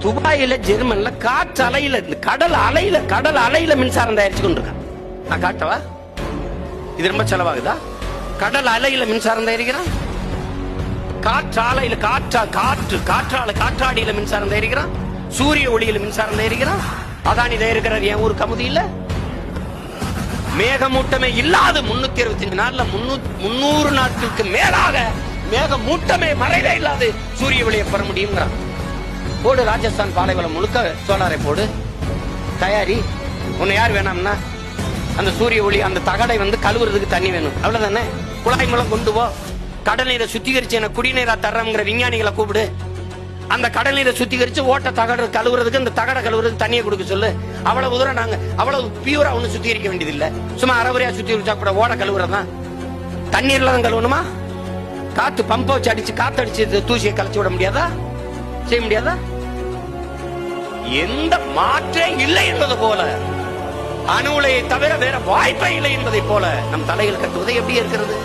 துபாயில ஜெர்மன்ல காற்று அலையில கடல் அலையில மின்சாரம் தயாரிச்சு கொண்டிருக்கான். நான் காட்டவா? இது ரொம்ப செலவாகுதா? கடல் அலையில மின்சாரம் தயாரிக்கிறான். காற்றாலையில காற்றாடியில மின்சாரம் தயாரிக்கிறான். சூரிய ஒளியில மின்சாரம் தயாரிக்கிறான். அதானி தயாரிக்கிறார். என் ஊர் கமுதி இல்ல. மேகமூட்டமே இல்லாத 365 நாள்ல 300 நாட்களுக்கு மேலாக மேகமூட்டமே மறைவே இல்லாது சூரிய ஒளியை பெற முடியுங்கிறான். போடு, ராஜஸ்தான் பாலைவனம் முழுக்க சோலாரை போடு, தயாரி. உன்னை யார் வேணாம்னா அந்த சூரிய ஒளி அந்த தகடை கழுவுறதுக்கு தண்ணி வேணும், அவ்வளவுதானே. குழாய் மூலம் கொண்டு போ. கடல் நீரை சுத்திகரிச்சு எனக்கு குடிநீரா தர்றங்கிற விஞ்ஞானிகளை கூப்பிடு. அந்த கடல் நீரை சுத்திகரிச்சு ஓட்ட தகடு கழுவுறதுக்கு அந்த தகடை கழுவுறதுக்கு தண்ணியை கொடுக்க சொல்லு. அவ்வளவு தூரம் நாங்க அவ்வளவு பியூரா ஒண்ணு சுத்திகரிக்க வேண்டியதில்லை. சும்மா அரைவரையா சுத்திகரிச்சா கூட ஓட கழுவுறதுதான். தண்ணீர்ல தான் கழுவணுமா? காத்து பம்ப வச்சு அடிச்சு காத்தடிச்சு தூசியை கலைச்சு விட முடியாதா? செய்ய முடியாதா? எந்த மாற்றே இல்லை என்பது போல, அணு உலையை தவிர வேற வாய்ப்பே இல்லை என்பதை போல நம் தலையில் கட்டுவது எப்படி இருக்கிறது?